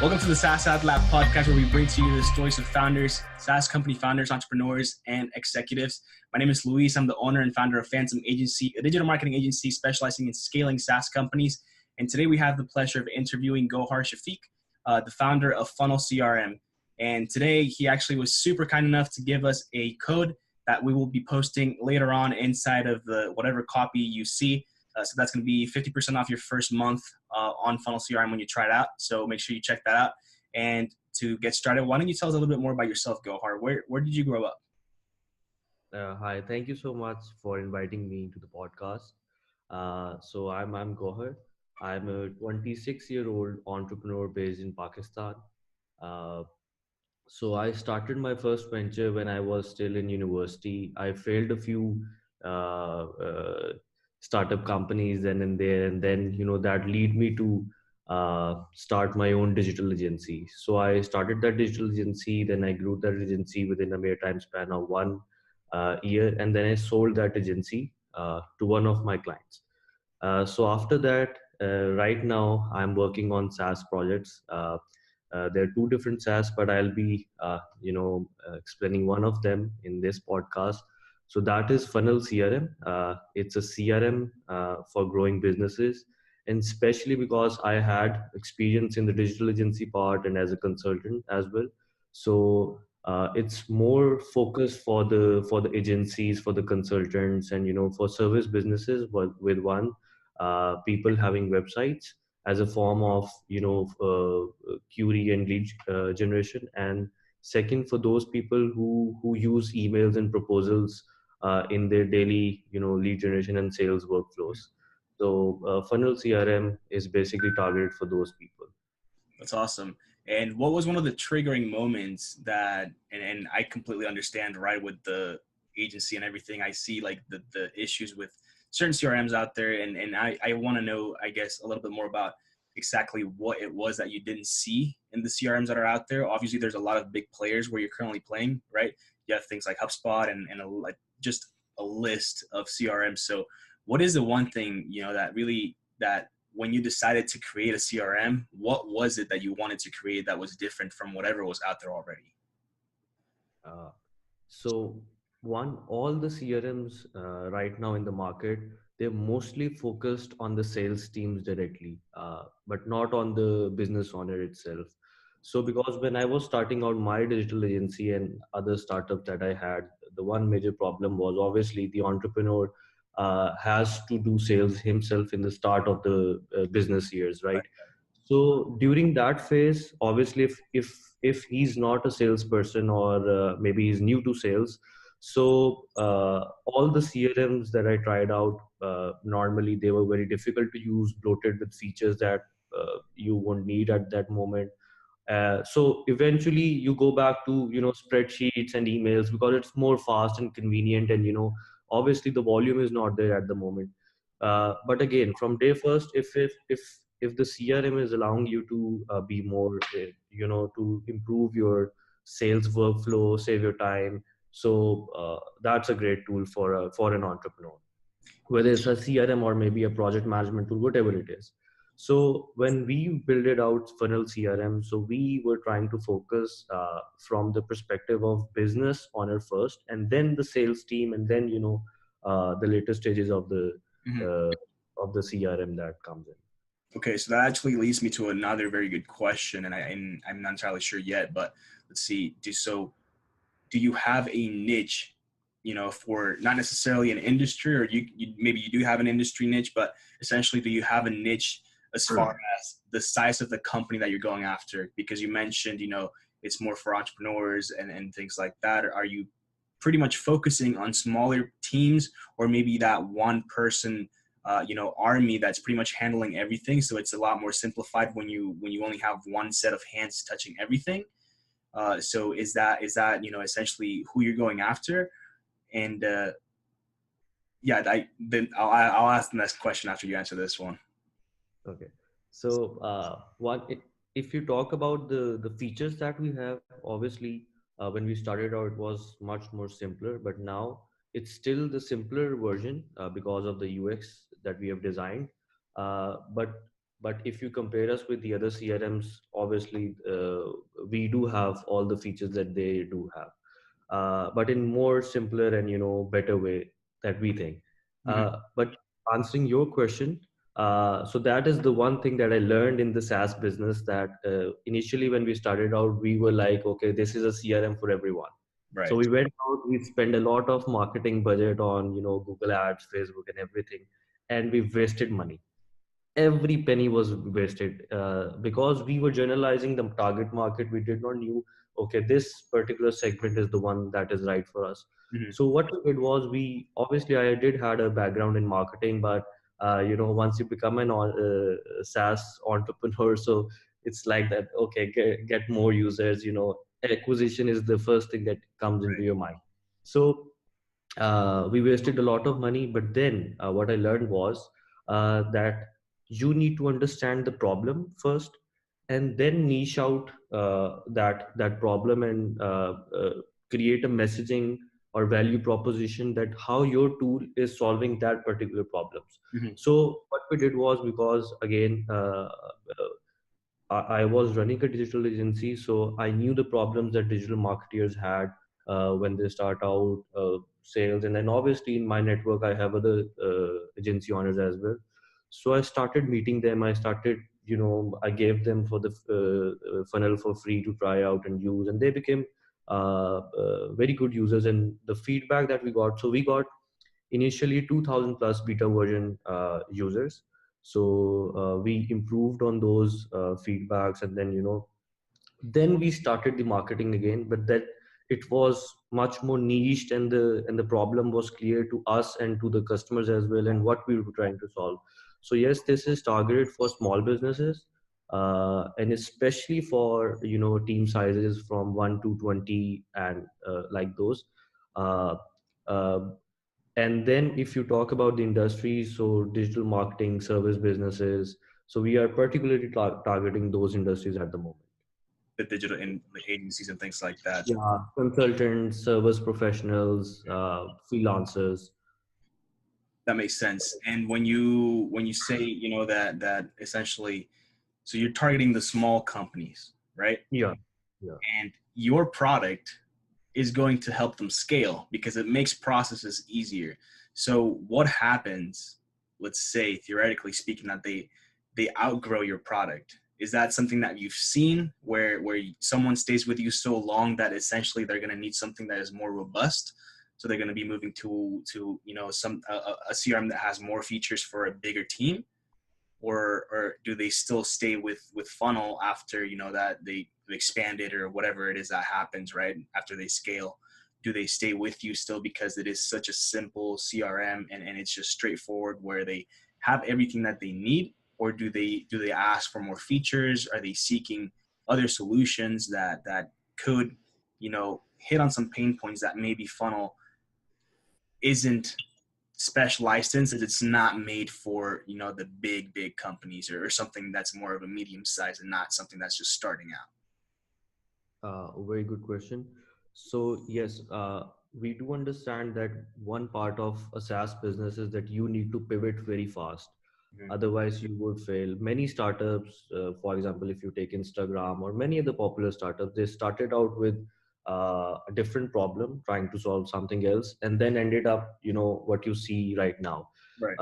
Welcome to the SaaS AdLab podcast, where we bring to you the stories of founders, SaaS company founders, entrepreneurs, and executives. My name is Luis. I'm the owner and founder of Fantôm Agency, a digital marketing agency specializing in scaling SaaS companies. And today we have the pleasure of interviewing Gohar Shafique, the founder of Funnel CRM. And today he actually was super kind enough to give us a code that we will be posting later on inside of the whatever copy you see. So that's going to be 50% off your first month on Funnel CRM when you try it out. So make sure you check that out. And to get started, why don't you tell us a little bit more about yourself, Gohar? Where did you grow up? Hi, thank you so much for inviting me to the podcast. So I'm Gohar. I'm a 26-year-old entrepreneur based in Pakistan. Uh, so I started my first venture when I was still in university. I failed a few startup companies then and there, and then that lead me to start my own digital agency. So I started that digital agency, then I grew that agency within a mere time span of 1 year, and then I sold that agency to one of my clients. So after that, right now I'm working on SaaS projects. There are two different SaaS, but I'll be, explaining one of them in this podcast. So that is Funnel CRM. It's a CRM for growing businesses, and especially because I had experience in the digital agency part and as a consultant as well. So it's more focused for the agencies, for the consultants, and for service businesses with one people having websites as a form of query and lead generation, and second for those people who use emails and proposals in their daily lead generation and sales workflows. So funnel crm is basically targeted for those people. That's awesome. And what was one of the triggering moments that, and I completely understand, right, with the agency and everything, I see like the issues with certain CRMs out there. And I want to know, I guess, a little bit more about exactly what it was that you didn't see in the CRMs that are out there. Obviously, there's a lot of big players where you're currently playing, right? You have things like HubSpot and like just a list of CRMs. So what is the one thing, that really, that when you decided to create a CRM, what was it that you wanted to create that was different from whatever was out there already? Uh, so one, all the CRMs right now in the market, they're mostly focused on the sales teams directly, but not on the business owner itself. So because when I was starting out my digital agency and other startups that I had, the one major problem was obviously the entrepreneur has to do sales himself in the start of the business years, right? So during that phase, obviously, if he's not a salesperson or maybe he's new to sales, so all the CRMs that I tried out, normally they were very difficult to use, bloated with features that you won't need at that moment. So eventually, you go back to spreadsheets and emails because it's more fast and convenient, and obviously the volume is not there at the moment. But again, from day first, if the CRM is allowing you to be more, to improve your sales workflow, save your time, so that's a great tool for an entrepreneur, whether it's a CRM or maybe a project management tool, whatever it is. So when we build it out funnel CRM, so we were trying to focus from the perspective of business owner first, and then the sales team, and then the later stages Mm-hmm. uh, of the CRM that comes in. Okay, so that actually leads me to another very good question, and I'm not entirely sure yet, but let's see. Do you have a niche, for not necessarily an industry, or you maybe you do have an industry niche, but essentially, do you have a niche as far as the size of the company that you're going after? Because you mentioned, it's more for entrepreneurs and things like that. Or are you pretty much focusing on smaller teams, or maybe that one person, army that's pretty much handling everything? So it's a lot more simplified when you only have one set of hands touching everything. So is that essentially who you're going after? And yeah, then I'll ask the next question after you answer this one. Okay. So if you talk about the features that we have, obviously when we started out, it was much more simpler, but now it's still the simpler version because of the UX that we have designed. But but if you compare us with the other CRMs, obviously we do have all the features that they do have, but in more simpler and better way that we think. Mhm. But answering your question, so that is the one thing that I learned in the SaaS business, that initially when we started out, we were like, okay, this is a CRM for everyone. So Right. we went out, we spent a lot of marketing budget on Google Ads, Facebook, and everything, and we wasted money. Every penny was wasted, because we were generalizing the target market. We did not knew, okay, this particular segment is the one that is right for us. Mhm. So what we did was, we obviously, I did had a background in marketing, but once you become an SaaS entrepreneur, so it's like that, okay, get more users, acquisition is the first thing that comes into Right. your mind. So we wasted a lot of money, but then what I learned was that you need to understand the problem first, and then niche out that problem, and create a messaging or value proposition, that how your tool is solving that particular problems. Mhm. So what we did was, because again, I was running a digital agency, so I knew the problems that digital marketers had when they start out sales. And then obviously in my network, I have other agency owners as well. So I started meeting them. I started, I gave them for the funnel for free to try out and use, and they became very good users. And the feedback that we got, so we got initially 2000 plus beta version users. So we improved on those feedbacks, and then we started the marketing again, but that it was much more niched, and the problem was clear to us and to the customers as well, and what we were trying to solve. So yes, this is targeted for small businesses, and especially for team sizes from 1 to 20, and like those. uh, uh, and then if you talk about the industries, so digital marketing, service businesses, so we are particularly targeting those industries at the moment. The digital agencies and things like that. Yeah, consultants, service professionals, freelancers. That makes sense. And when you say, that essentially, so you're targeting the small companies, right? Yeah, yeah. And your product is going to help them scale because it makes processes easier. So what happens, let's say theoretically speaking, that they outgrow your product? Is that something that you've seen where someone stays with you so long that essentially they're going to need something that is more robust? So they're going to be moving to some a CRM that has more features for a bigger team, or do they still stay with Funnel after that they expanded or whatever it is that happens right after they scale? Do they stay with you still because it is such a simple CRM and it's just straightforward where they have everything that they need, or do they ask for more features? Are they seeking other solutions that could hit on some pain points that maybe Funnel isn't specialized in, since it's not made for the big companies, or something that's more of a medium size and not something that's just starting out? Very good question. So yes, we do understand that one part of a SaaS business is that you need to pivot very fast. Mhm. Otherwise, you would fail. Many startups, for example, if you take Instagram or many other popular startups, they started out with a different problem, trying to solve something else, and then ended up, what you see right now. Right.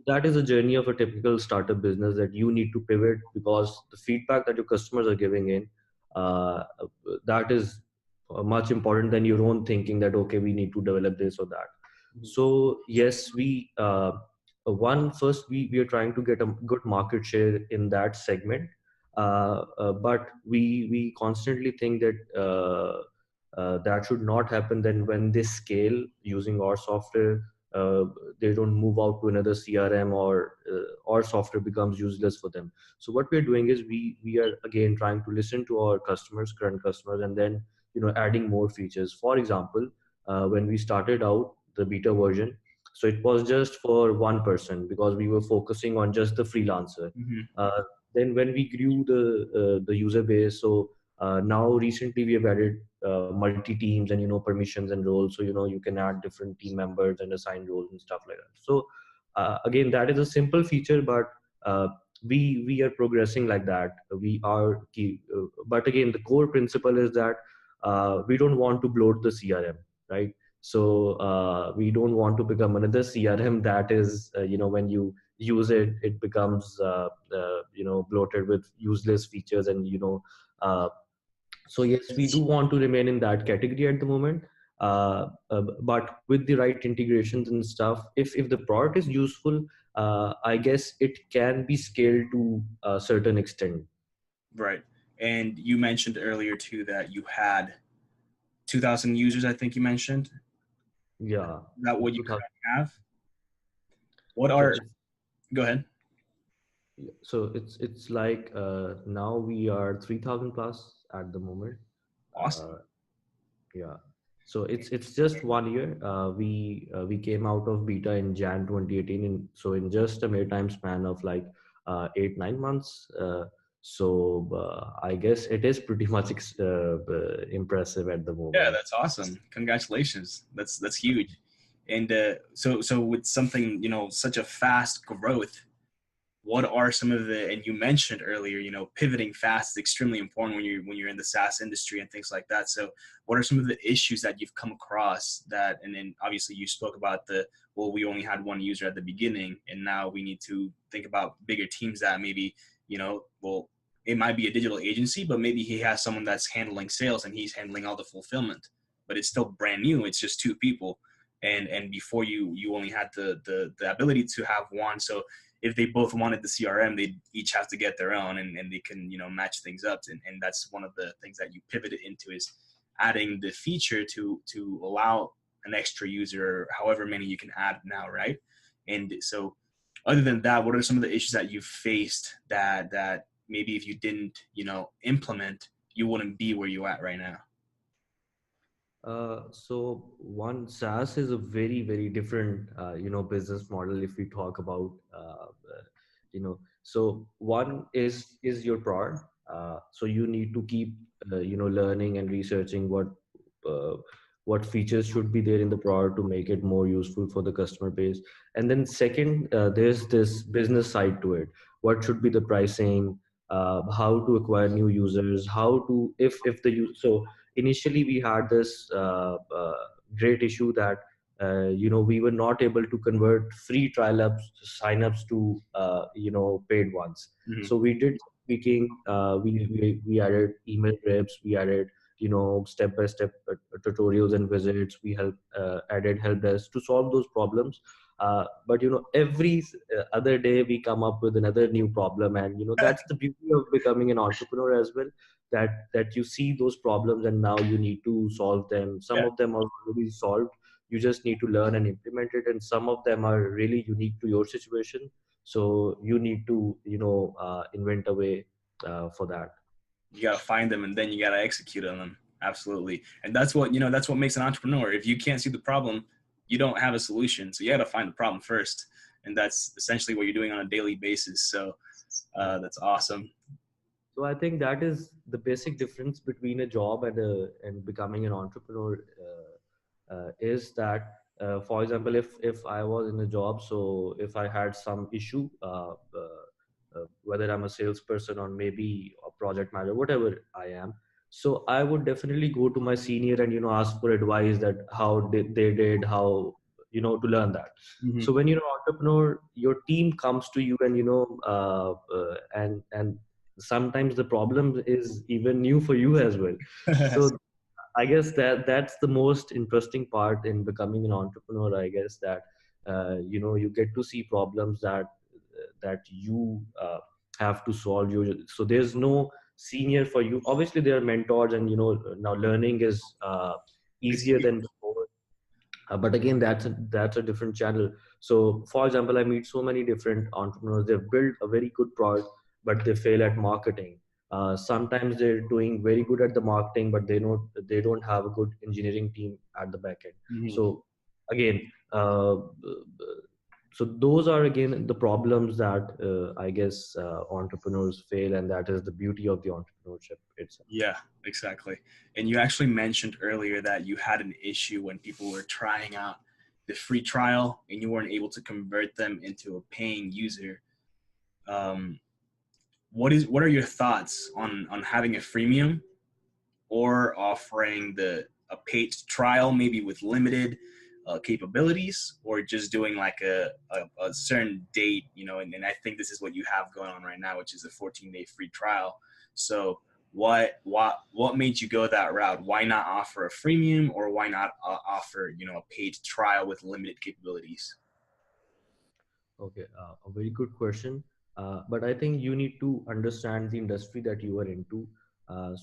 That is a journey of a typical startup business, that you need to pivot because the feedback that your customers are giving in, uh, that is much important than your own thinking that, okay, we need to develop this or that. Mhm. So yes, one first, we are trying to get a good market share in that segment, but we constantly think that that should not happen. Then when they scale using our software, uh, they don't move out to another CRM, or our software becomes useless for them. So what we're doing is, we are again trying to listen to our customers, current customers, and then adding more features. For example, when we started out the beta version, so it was just for one person, because we were focusing on just the freelancer. Mhm. uh, then when we grew the user base, so now recently we have added multi teams and permissions and roles, so you can add different team members and assign roles and stuff like that. So again, that is a simple feature, but uh, we are progressing like that. We are but again, the core principle is that we don't want to bloat the CRM, right? So we don't want to become another CRM that is, when you use it, it becomes bloated with useless features, and uh, so yes, we do want to remain in that category at the moment. But with the right integrations and stuff, if the product is useful, I guess it can be scaled to a certain extent. Right. And you mentioned earlier too that you had 2,000 users, I think you mentioned. Yeah, Is that what you 2000. currently have? What So are, it's go ahead. it's like now we are 3000 plus at the moment. Awesome. Uh, Yeah. So it's just 1 year. We came out of beta in Jan 2018. So in just a mere time span of like 8 9 months. I guess it is pretty much impressive at the Yeah, moment. that's awesome. Congratulations. That's huge. And so with something, such a fast growth, what are some of the, and you mentioned earlier, pivoting fast is extremely important when you're in the SaaS industry and things like that. So what are some of the issues that you've come across that, and then obviously you spoke about well, we only had one user at the beginning and now we need to think about bigger teams that maybe, well, it might be a digital agency, but maybe he has someone that's handling sales and he's handling all the fulfillment, but it's still brand new. It's just two people. And before you only had the ability to have one. So if they both wanted the CRM, they each have to get their own, and they can, match things up. And that's one of the things that you pivoted into, is adding the feature to allow an extra user, however many you can add now, right? And so other than that, what are some of the issues that you've faced that maybe if you didn't, implement, you wouldn't be where you're at right now? So one, SaaS is a very, very different, business model if we talk about, so one is your product. So you need to keep, learning and researching uh, what features should be there in the product to make it more useful for the customer base. And then second, there's this business side to it. What should be the pricing? How to acquire new users? How to, if the use so initially we had this great issue that we were not able to convert free trial ups signups to paid ones. Mm-hmm. So we did speaking. We added email drips. We added step by step tutorials and visits. We added help desk to solve those problems. But every other day we come up with another new problem, and that's the beauty of becoming an entrepreneur as well, that you see those problems and now you need to solve them. Some Yeah, of them are already solved, you just need to learn and implement it, and some of them are really unique to your situation, so you need to invent a way for that. you got to find them and then you got to execute on them. Absolutely. And that's what makes an entrepreneur. If you can't see the problem, you don't have a solution. So you got to find the problem first. And that's essentially what you're doing on a daily basis. So that's awesome. So I think that is the basic difference between a job and becoming an entrepreneur. Is that, for example, if I was in a job, so if I had some issue, whether I'm a salesperson or maybe a project manager, whatever I am, so I would definitely go to my senior and ask for advice, that how did they did how to learn that. Mm-hmm. So when you're an entrepreneur, your team comes to you, and and sometimes the problem is even new for you as well. So I guess that's the most interesting part in becoming an entrepreneur. I guess that you get to see problems that you have to solve. So there's no senior for you. Obviously, there are mentors, and now learning is It's easier than before. But again, that's a different channel. So for example, I meet so many different entrepreneurs. They've built a very good product, but they fail at marketing. Sometimes they're doing very good at the marketing, but they don't have a good engineering team at the back end. Mhm. So again, so those are again the problems that I guess entrepreneurs fail, and that is the beauty of the entrepreneurship itself. Yeah, exactly. And you actually mentioned earlier that you had an issue when people were trying out the free trial and you weren't able to convert them into a paying user. what are your thoughts on having a freemium or offering a paid trial, maybe with limited capabilities, or just doing like a certain date, and I think this is what you have going on right now, which is a 14-day free trial. So what made you go that route? Why not offer a freemium, or why not offer a paid trial with limited capabilities? Okay, a very good question. But I think you need to understand the industry that you are into.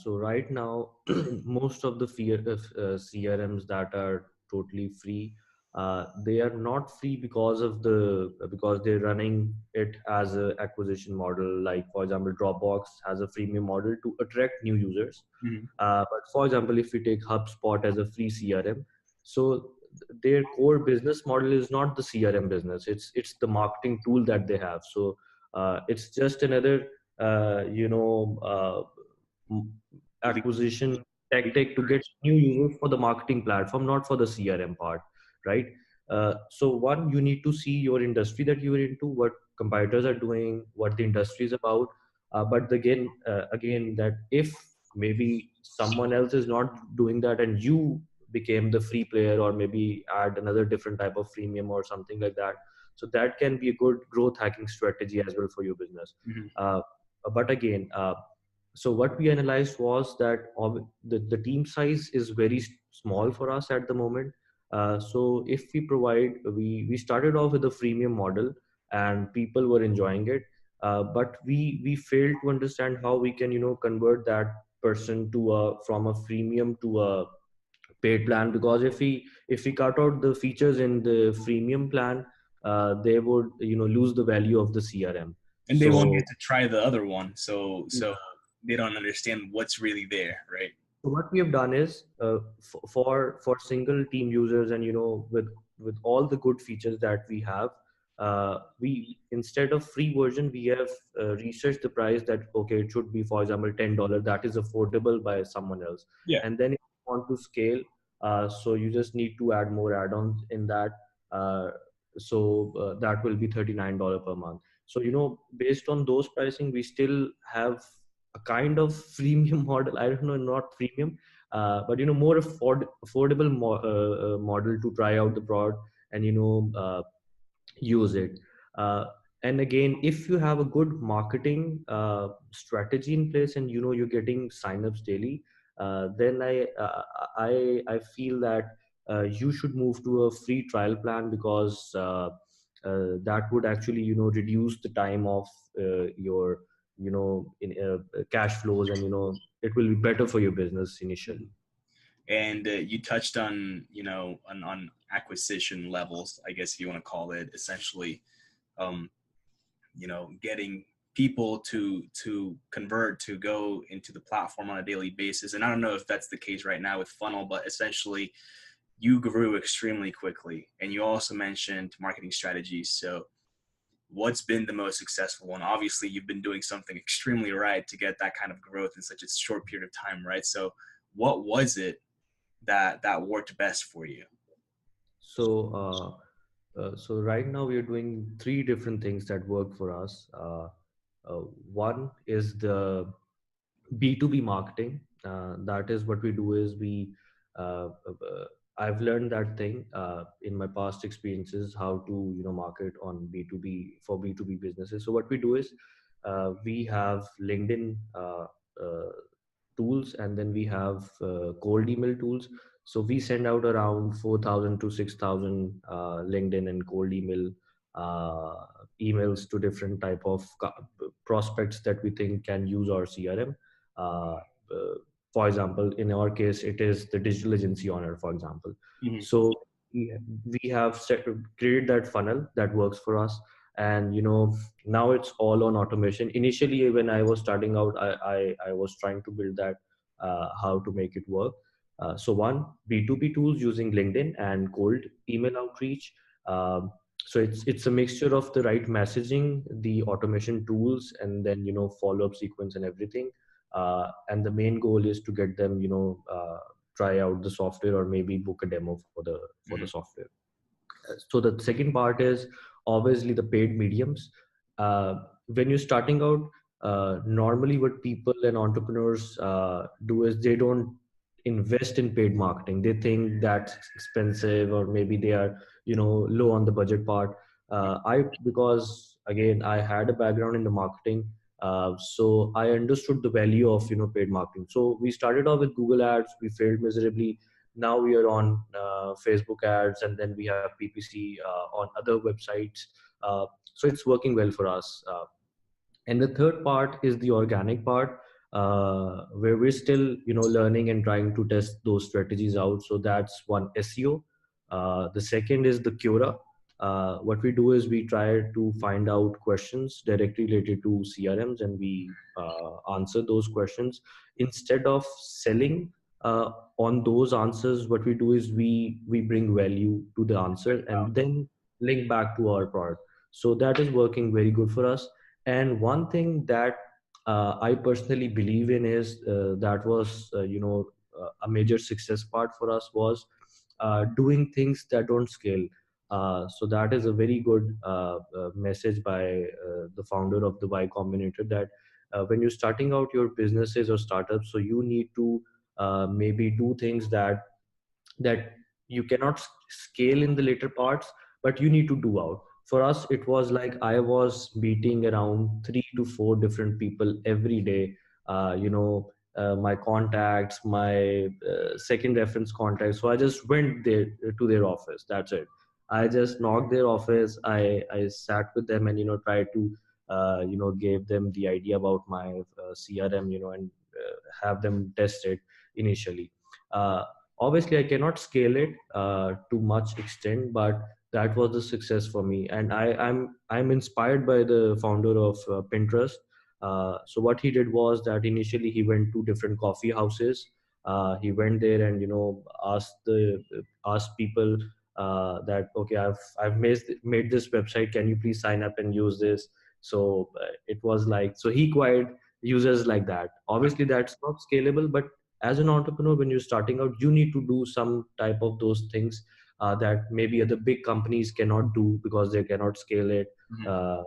So right now, most of the CRMs that are totally free, they are not free because they're running it as a acquisition model. Like for example, Dropbox has a freemium model to attract new users. Mm-hmm. But for example, if we take HubSpot as a free CRM, so their core business model is not the CRM business. It's the marketing tool that they have. So it's just another m- acquisition tactic to get new users for the marketing platform, not for the CRM part, right? So one, you need to see your industry that you're into, what competitors are doing, what the industry is about. But again, that if maybe someone else is not doing that and you became the free player, or maybe add another different type of freemium or something like that, so that can be a good growth hacking strategy as well for your business. Mm-hmm. uh, but again, so what we analyzed was that the team size is very small for us at the moment. So if we started off with a freemium model and people were enjoying it, but we failed to understand how we can convert that person from a freemium to a paid plan, because if we cut out the features in the freemium plan, they would lose the value of the CRM. And they won't get So to try the other one, so they don't understand what's really there, right? So what we have done is, for single team users, and with all the good features that we have, we, instead of free version, we have researched the price that okay, it should be, for example, $10, that is affordable by someone else. Yeah. And then if you want to scale, so you just need to add more add-ons in that. uh, that will be $39 per month. So based on those pricing, we still have a kind of freemium model. I don't know, not freemium, but more affordable model to try out the product and use it. uh, and again, if you have a good marketing strategy in place, and you're getting signups daily, then I feel that you should move to a free trial plan, because that would actually reduce the time of your cash flows, and it will be better for your business initially. And you touched on on acquisition levels, I guess, if you want to call it, essentially, um, getting people to convert, to go into the platform on a daily basis. And I don't know if that's the case right now with Funnel, but essentially you grew extremely quickly, and you also mentioned marketing strategies. So what's been the most successful one? Obviously you've been doing something extremely right to get that kind of growth in such a short period of time, right? So what was it that worked best for you? So right now we are doing three different things that work for us. One is the B2B marketing. That is what we do is I've learned that thing in my past experiences, how to market on B2B, for B2B businesses. So what we do is we have LinkedIn uh, tools, and then we have cold email tools. So we send out around 4,000 to 6,000 LinkedIn and cold uh, emails to different type of prospects that we think can use our CRM. Uh, uh, for example, in our case, it is the digital agency owner, for example. Mm-hmm. So we have created that funnel that works for us, and now it's all on automation. Initially, when I was starting out, I was trying to build that, how to make it work. So one, B2B tools using LinkedIn and cold email outreach. Um, so it's a mixture of the right messaging, the automation tools, and then follow up sequence and everything. And the main goal is to get them try out the software, or maybe book a demo for the Mm-hmm. software. So the second part is obviously the paid mediums. When you're starting out, normally what people and entrepreneurs do is they don't invest in paid marketing. They think that's expensive, or maybe they are, low on the budget part. Because again, I had a background in the marketing, so I understood the value of, paid marketing. So we started off with Google ads, we failed miserably. Now we are on Facebook ads, and then we have PPC on other websites. So it's working well for us. And the third part is the organic part, where we're still, learning and trying to test those strategies out. So that's one, SEO. The second is the Cura. What we do is we try to find out questions directly related to CRMs, and we answer those questions instead of selling on those answers. What we do is we bring value to the answer and then link back to our product. So that is working very good for us. And one thing that I personally believe in is that was, a major success part for us was doing things that don't scale. So that is a very good message by the founder of the Y Combinator, that when you're starting out your businesses or startups, so you need to maybe do things that you cannot scale in the later parts, but you need to do out. For us, it was like I was meeting around 3 to 4 different people every day. My contacts, my second reference contacts. So I just went there to their office. That's it. I just knocked their office. I sat with them and tried to gave them the idea about my CRM, and have them test it initially. Uh, Obviously, I cannot scale it to much extent, but that was the success for me. And I'm inspired by the founder of Pinterest. So what he did was that initially he went to different coffee houses. He went there and asked people that, okay, I've made this website, can you please sign up and use this? So it was like, so he acquired users like that. Obviously that's not scalable, but as an entrepreneur, when you're starting out, you need to do some type of those things that maybe other big companies cannot do because they cannot scale it. Mhm. uh,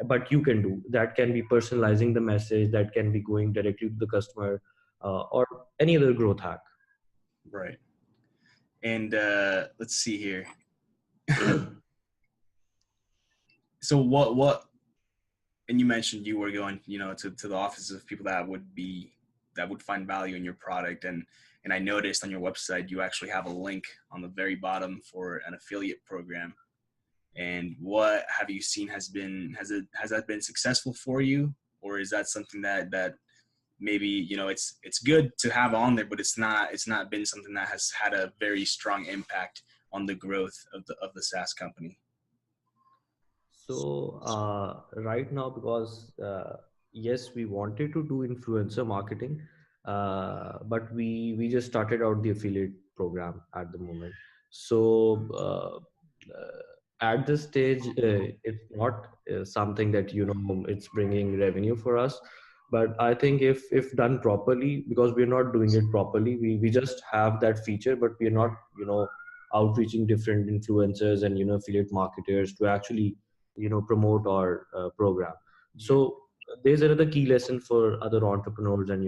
but you can do that. Can be personalizing the message, that can be going directly to the customer, or any other growth hack. Right. And let's see here. So what and you mentioned you were going, to the offices of people that would find value in your product, and I noticed on your website you actually have a link on the very bottom for an affiliate program. And what have you seen has that been successful for you, or is that something that maybe it's good to have on there, but it's not been something that has had a very strong impact on the growth of the SaaS company? So right now, because yes, we wanted to do influencer marketing, but we just started out the affiliate program at the moment. So at this stage, it's not something that it's bringing revenue for us. But I think if done properly, because we're not doing it properly, we just have that feature, but we're not outreaching different influencers and affiliate marketers to actually promote our program. Mhm. So there's another key lesson for other entrepreneurs and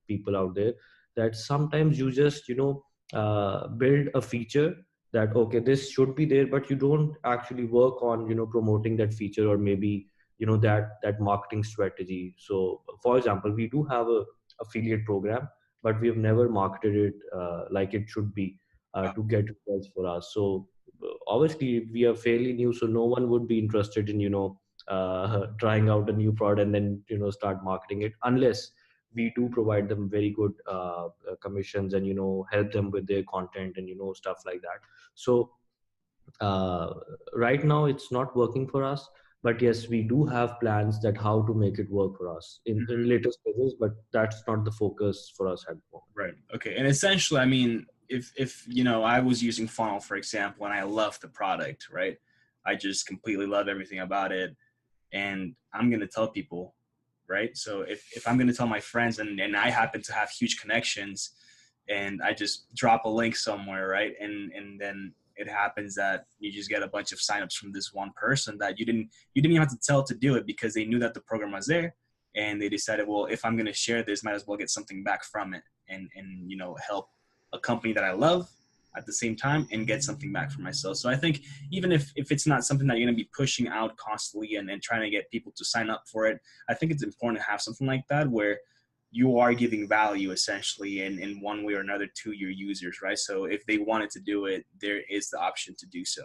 people out there, that sometimes you just build a feature that, okay, this should be there, but you don't actually work on promoting that feature, or maybe that marketing strategy. So for example, we do have a affiliate program, but we have never marketed it like it should be to get results for us. So obviously we are fairly new, so no one would be interested in trying out a new product and then start marketing it, unless we do provide them very good commissions and help them with their content and stuff like that. So uh, right now it's not working for us, but yes, we do have plans that how to make it work for us in later stages, but that's not the focus for us at the moment. Right. Okay. And essentially, I mean, if I was using Funnel, for example, and I love the product, right? I just completely love everything about it, and I'm gonna tell people, right? So if I'm gonna tell my friends, and I happen to have huge connections, and I just drop a link somewhere, right? And then it happens that you just get a bunch of signups from this one person that you didn't even have to tell to do it, because they knew that the program was there. and they decided, well, if I'm going to share this, might as well get something back from it, and help a company that I love at the same time and get something back for myself. So I think even if it's not something that you're going to be pushing out constantly and trying to get people to sign up for it, I think it's important to have something like that where you are giving value essentially in one way or another to your users, right? So if they wanted to do it, there is the option to do so.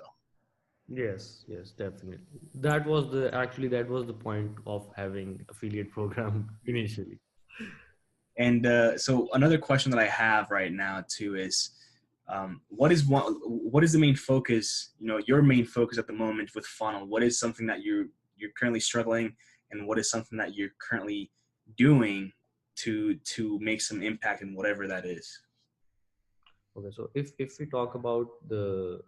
Yes, yes, definitely. That was the point of having affiliate program initially. And so another question that I have right now too is, what is the main focus? Your main focus at the moment with Funnel. What is something that you're currently struggling, and what is something that you're currently doing to make some impact in whatever that is? Okay, so if we talk about the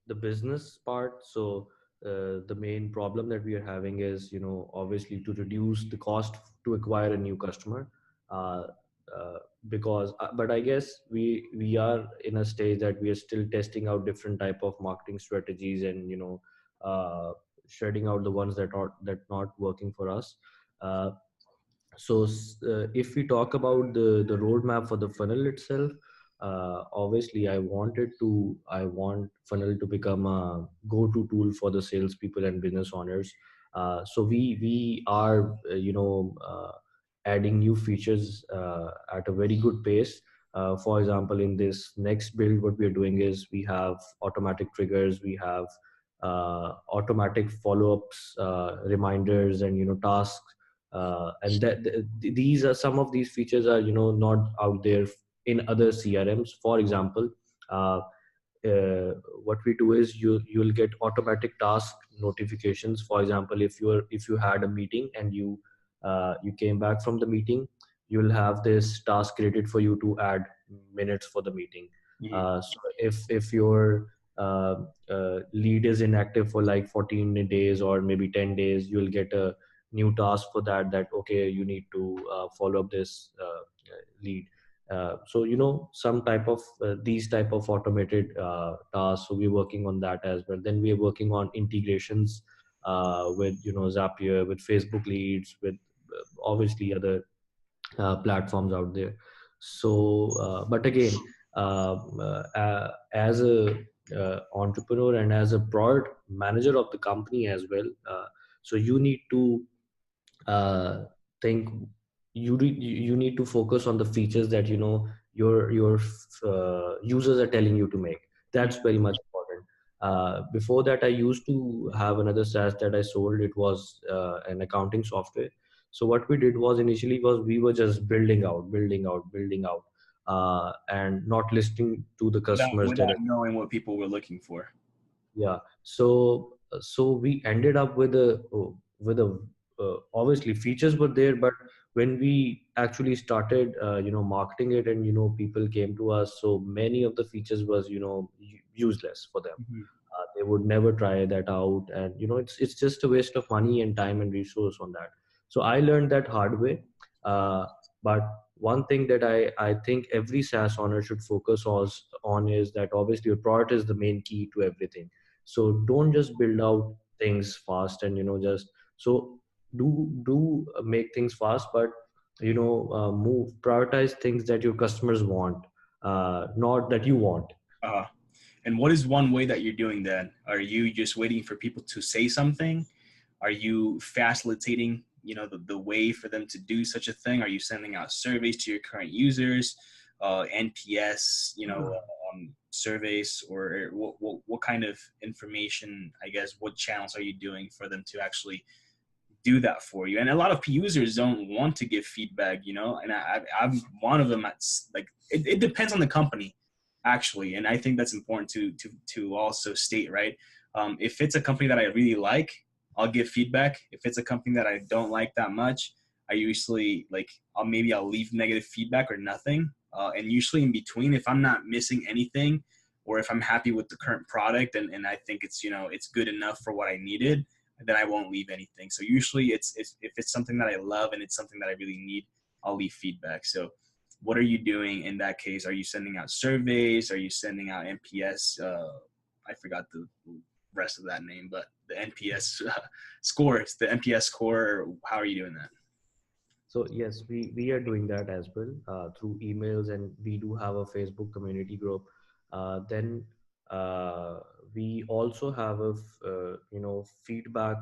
the business part, so the main problem that we are having is, obviously to reduce the cost to acquire a new customer, uh, uh, because but I guess we are in a stage that we are still testing out different type of marketing strategies, and uh, shredding out the ones that not working for us. Uh, if we talk about the roadmap for the funnel itself, obviously I want funnel to become a go-to tool for the salespeople and business owners. So we are adding new features at a very good pace. For example, in this next build, what we are doing is we have automatic triggers, we have automatic follow-ups, reminders, and tasks, and these are some of these features are not out there in other CRMs. For example, uh, what we do is you'll get automatic task notifications. For example, if you had a meeting and you came back from the meeting, you'll have this task created for you to add minutes for the meeting. Mhm. So if your uh, lead is inactive for like 14 days or maybe 10 days, you'll get a new task for that okay, you need to follow up this lead. So some type of these type of automated tasks, so we're working on that as well. Then we're working on integrations with Zapier, with Facebook leads, with obviously other platforms out there. So but again, as a entrepreneur and as a product manager of the company as well, so you need to think, you need to focus on the features that your users are telling you to make. That's very much important. Before that, I used to have another SaaS that I sold. It was an accounting software. So what we did was, initially was we were just building out, and not listening to the customers Without directly. knowing what people were looking for. Yeah. So we ended up with a obviously features were there, but when we actually started marketing it, and people came to us, so many of the features was useless for them. Mhm. They would never try that out, and it's just a waste of money and time and resource on that. So I learned that hard way. uh, but one thing that I think every SaaS owner should focus on is that obviously your product is the main key to everything. So don't just build out things fast, and just so do make things fast, but move prioritize things that your customers want, not that you want. uh, and what is one way that you're doing that? Are you just waiting for people to say something? Are you facilitating, the way for them to do such a thing? Are you sending out surveys to your current users, NPS, surveys, or what kind of information, I guess, what channels are you doing for them to actually do that for you? And a lot of users don't want to give feedback, and I'm one of them. That's like, it depends on the company, actually. And I think that's important to also state, right? If it's a company that I really like, I'll give feedback. If it's a company that I don't like that much, I usually I'll leave negative feedback or nothing. And usually in between, if I'm not missing anything, or if I'm happy with the current product, and I think it's good enough for what I needed, then I won't leave anything. So usually it's if it's something that I love and it's something that I really need, I'll leave feedback. So what are you doing in that case? Are you sending out surveys? Are you sending out NPS? I forgot the rest of that name, but the NPS scores, the NPS score. How are you doing that? So yes, we are doing that as well through emails, and we do have a Facebook community group. Then uh, we also have a feedback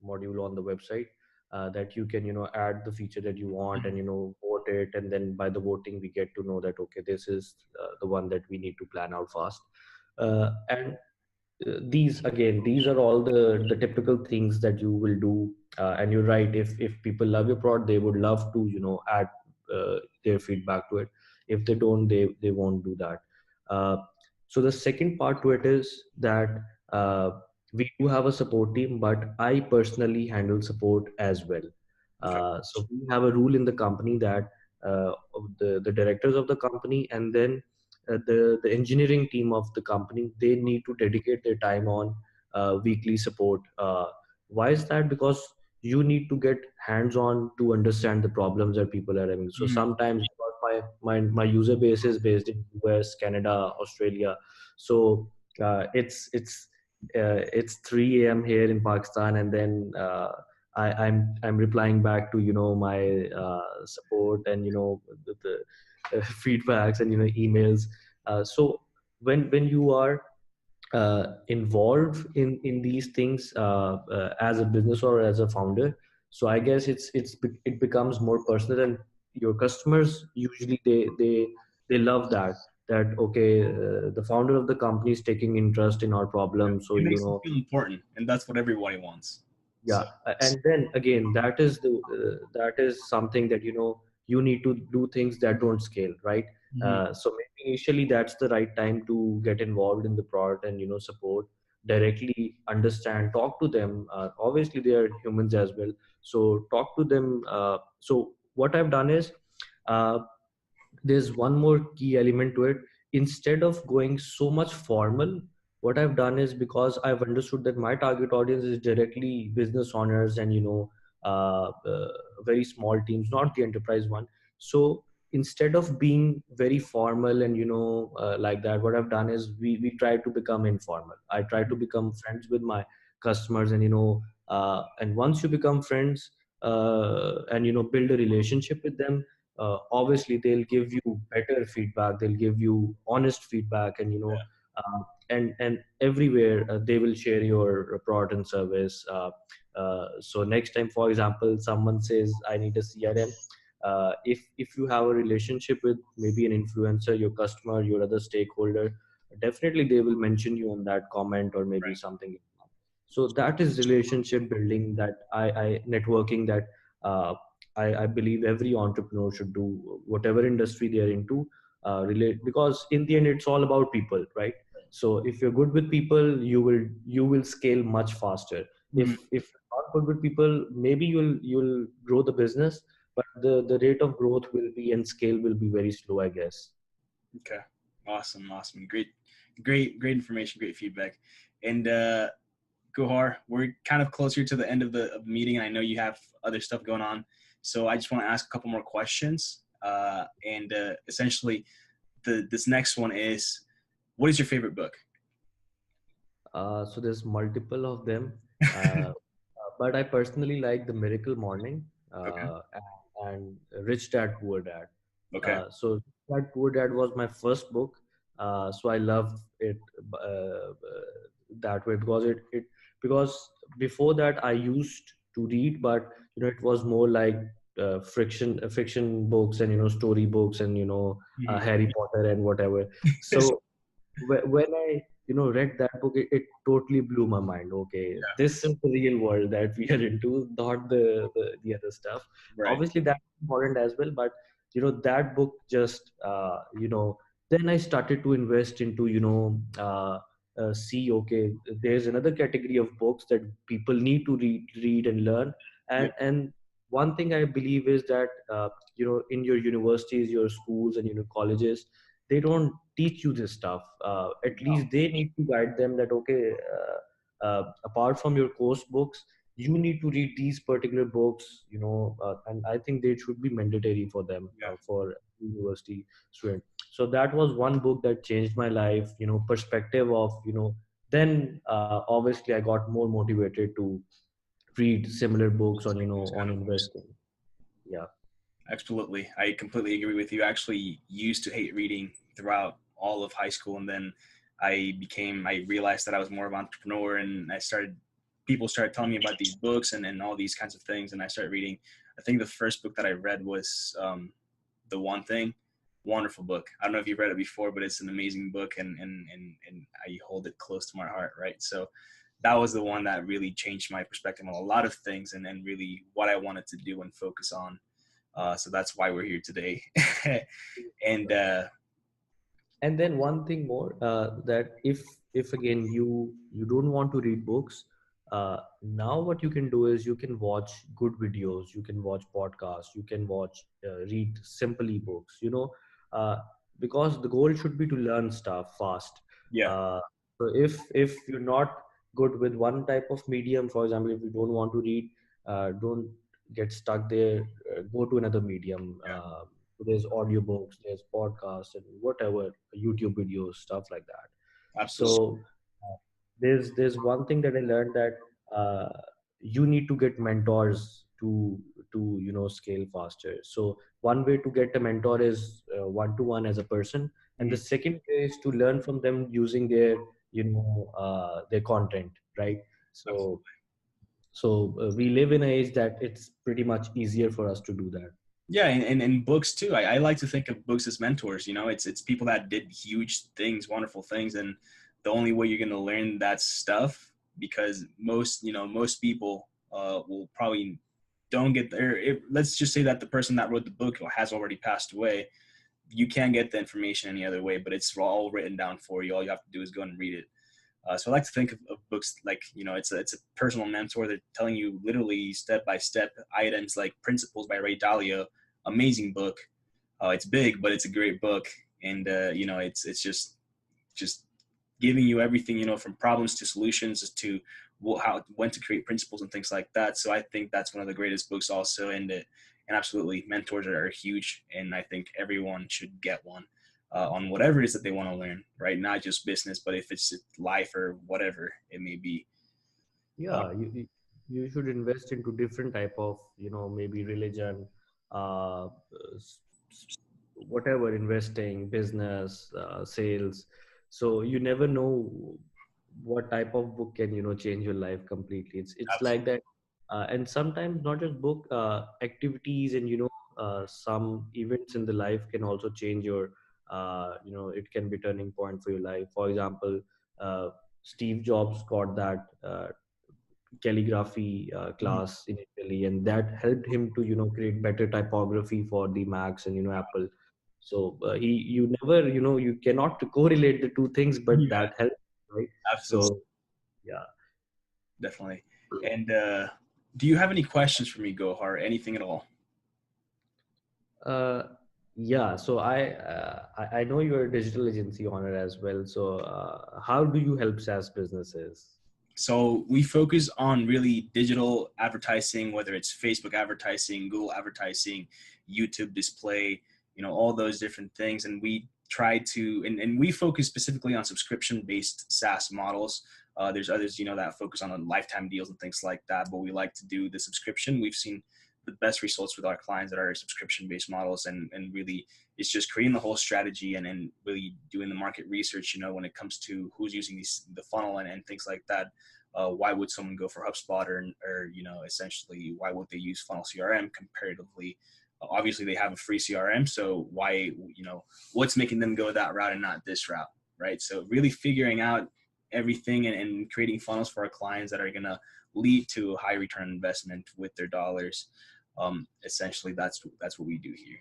module on the website that you can add the feature that you want and vote it, and then by the voting we get to know that okay, this is the one that we need to plan out fast. And these are all the typical things that you will do, and you're right, if people love your product, they would love to add their feedback to it. If they don't, they won't do that. uh, so the second part to it is that uh, we do have a support team, but I personally handle support as well. Okay. So we have a rule in the company that of the directors of the company, and then the engineering team of the company, they need to dedicate their time on weekly support. Why is that? Because you need to get hands on to understand the problems that people are having. So Mhm. sometimes my user base is based in US, Canada, Australia. So it's 3 a.m. here in Pakistan, and then I'm replying back to my support and the feedbacks and emails. So when you are involved in these things as a business or as a founder, so I guess it becomes more personal, and your customers usually they love that okay, the founder of the company is taking interest in our problem. So It makes them feel important, and that's what everybody wants. yeah, So, and then again, that is something that you need to do things that don't scale, right? mhm. So maybe initially that's the right time to get involved in the product and support directly, understand, talk to them. Obviously, they are humans as well, so talk to them. So what I've done is, uh, there's one more key element to it. Instead of going so much formal, what I've done is, because I've understood that my target audience is directly business owners and very small teams, not the enterprise one. So instead of being very formal and like that, what I've done is we try to become informal. I try to become friends with my customers, and and once you become friends and build a relationship with them, obviously they'll give you better feedback, they'll give you honest feedback, and and everywhere they will share your product and service. So next time, for example, someone says I need a CRM, if you have a relationship with maybe an influencer, your customer, your other stakeholder, definitely they will mention you on that comment or maybe Right. something. So that is relationship building, that I networking, that I believe every entrepreneur should do, whatever industry they are into. Relate, because in the end it's all about people, right? So if you're good with people, you will scale much faster. Mhm. If you're not good with people, maybe you'll grow the business, but the rate of growth will be and scale will be very slow, I guess. Okay. Awesome. Awesome. Great information. Great feedback. And Gohar, we're kind of closer to the end of the meeting, and I know you have other stuff going on. So I just want to ask a couple more questions. And essentially, this next one is, what is your favorite book? So there's multiple of them, uh, but I personally like The Miracle Morning Okay. and Rich Dad Poor Dad. Okay. So Rich Dad Poor Dad was my first book, so I love it that way, because it because before that I used to read, but it was more like fiction books and story books and Mhm. Harry Potter and whatever. So when I read that book, it totally blew my mind. Okay, Yeah. this is the real world that we are into, not the other stuff. Right. Obviously, that's important as well, but that book just then I started to invest into see, okay, there's another category of books that people need to read and learn. Yep. And one thing I believe is that in your universities, your schools, and colleges, they don't teach you this stuff. At No. least they need to guide them that okay, apart from your course books, you need to read these particular books, and I think they should be mandatory for them, Yeah. for university student. So that was one book that changed my life, perspective of then obviously I got more motivated to read similar books on Like those on kind of books. investing. Yeah. Absolutely. I completely agree with you. I actually used to hate reading throughout all of high school. And then I realized that I was more of an entrepreneur, and people started telling me about these books and all these kinds of things. And I started reading. I think the first book that I read was The One Thing. Wonderful book. I don't know if you've read it before, but it's an amazing book, and I hold it close to my heart, right? So that was the one that really changed my perspective on a lot of things, and really what I wanted to do and focus on. So that's why we're here today. And And then one thing more, that if again you don't want to read books, now what you can do is you can watch good videos, you can watch podcasts, you can watch read simple ebooks, uh, because the goal should be to learn stuff fast. yeah, uh, so if you're not good with one type of medium, for example, if you don't want to read, don't get stuck there. Go to another medium. There's audiobooks, there's podcasts, and whatever, YouTube videos, stuff like that. absolutely. So there's one thing that I learned, that uh, you need to get mentors to scale faster. So one way to get a mentor is one to one as a person, and the Mhm. second way is to learn from them using their content, right? So Absolutely. we live in an age that it's pretty much easier for us to do that. Yeah, and books too. I like to think of books as mentors. You know, it's people that did huge things, wonderful things, and the only way you're going to learn that stuff, because most people will probably don't get there. Let's just say that the person that wrote the book has already passed away. You can't get the information any other way, but it's all written down for you. All you have to do is go and read it. So I like to think of books like, it's a personal mentor. They're telling you literally step by step items, like Principles by Ray Dalio. Amazing book. It's big, but it's a great book, and it's just giving you everything, from problems to solutions to how when to create principles and things like that. So I think that's one of the greatest books also, and absolutely mentors are huge, and I think everyone should get one. On whatever it is that they want to learn, right? Not just business, but if it's life or whatever it may be. Uh, Yeah, you should invest into different type of, maybe religion, s- whatever, investing, business, sales. So you never know what type of book can change your life completely. It's like Absolutely. that. And sometimes not just book, activities, and some events in the life can also change your, it can be turning point for your life. For example, uh, Steve Jobs got that calligraphy Mhm. class in Italy, and that helped him to create better typography for the Macs and Apple. So you never, you cannot correlate the two things, but Yeah, that helped, right? absolutely. So yeah. Definitely. And do you have any questions for me, Gohar? Anything at all? Uh, yeah, so I know you're a digital agency owner as well. So how do you help SaaS businesses? So we focus on really digital advertising, whether it's Facebook advertising, Google advertising, YouTube display, all those different things. And we try to, and we focus specifically on subscription based SaaS models. There's others, that focus on lifetime deals and things like that, but we like to do the subscription. We've seen the best results with our clients that are subscription based models, and really it's just creating the whole strategy, and really doing the market research, when it comes to who's using the funnel and things like that. Why would someone go for HubSpot, or essentially why would they use Funnel CRM comparatively? Obviously, they have a free CRM, so why, what's making them go that route and not this route, right? So really figuring out everything, and creating funnels for our clients that are going to lead to a high return on investment with their dollars. Essentially, that's what we do here.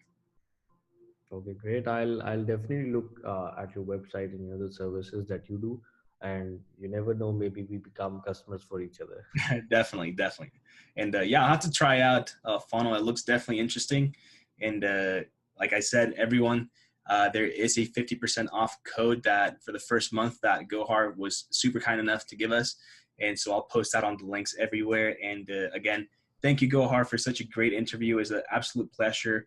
Okay, great. I'll definitely look at your website and the services that you do, and you never know, maybe we become customers for each other. Definitely, definitely. And yeah, I'll have to try out Funnel. It looks definitely interesting. And like I said, everyone, there is a 50% off code that for the first month that Gohar was super kind enough to give us. And so I'll post that on the links everywhere. And again, thank you, Gohar, for such a great interview. It was an absolute pleasure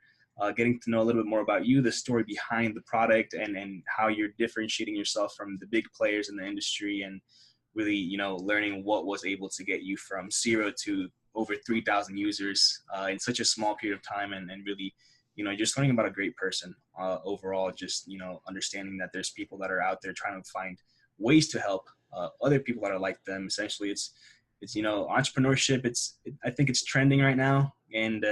getting to know a little bit more about you, the story behind the product, and how you're differentiating yourself from the big players in the industry, and really, learning what was able to get you from zero to over 3,000 users in such a small period of time, and really, just learning about a great person overall. Just understanding that there's people that are out there trying to find ways to help other people that are like them. Essentially, it's entrepreneurship. I think it's trending right now, and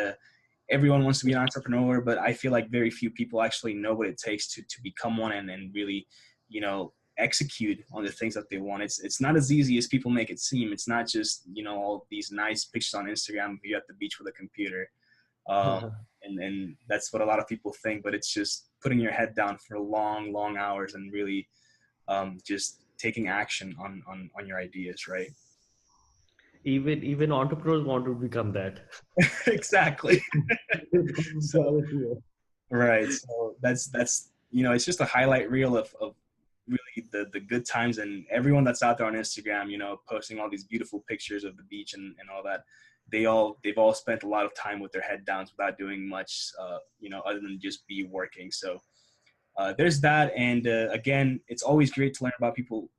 everyone wants to be an entrepreneur, but I feel like very few people actually know what it takes to become one and really, execute on the things that they want. It's not as easy as people make it seem. It's not just, all these nice pictures on Instagram of you at the beach with a computer. Um, and that's what a lot of people think, but it's just putting your head down for long, long hours and really just taking action on your ideas, right? Even entrepreneurs want to become that. Exactly. So right. So that's it's just a highlight reel of really the good times, and everyone that's out there on Instagram, posting all these beautiful pictures of the beach and all that. They've all spent a lot of time with their head down without doing much, other than just be working. So there's that. And again, it's always great to learn about people,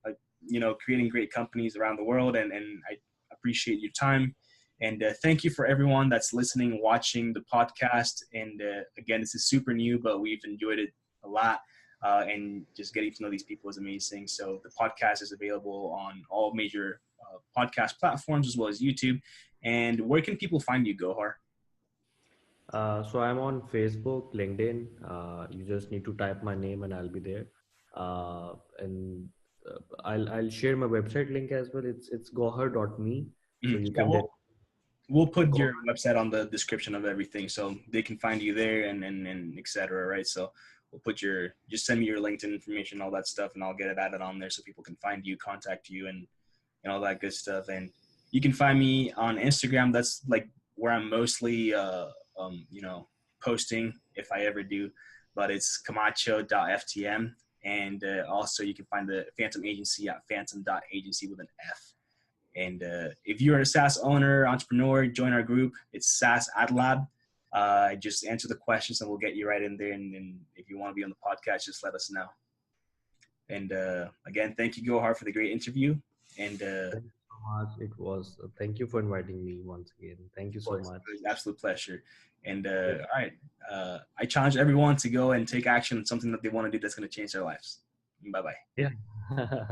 creating great companies around the world. And I appreciate your time. And thank you for everyone that's listening, watching the podcast. And again, this is super new, but we've enjoyed it a lot. And just getting to know these people is amazing. So the podcast is available on all major podcast platforms as well as YouTube. And where can people find you, Gohar? So I'm on Facebook, LinkedIn. You just need to type my name and I'll be there. And I'll share my website link as well. It's gohar.me. So you Yeah, can we'll put go. your website on the description of everything so they can find you there and et cetera, right? So we'll put just send me your LinkedIn information, all that stuff, and I'll get it added on there so people can find you, contact you, and all that good stuff. And you can find me on Instagram. That's like where I'm mostly, posting if I ever do, but it's camacho.ftm. And also you can find the Fantom agency at phantom.agency with an F. And if you're a SaaS owner, entrepreneur, join our group. It's SaaS AdLab. Just answer the questions and we'll get you right in there. And if you want to be on the podcast, just let us know. And again, thank you, Gohar, for the great interview. And Thank you so much. It was, thank you for inviting me once again. Thank you so it much. was an absolute pleasure. And Yeah. all right, I challenge everyone to go and take action on something that they want to do that's going to change their lives. Bye bye. Yeah.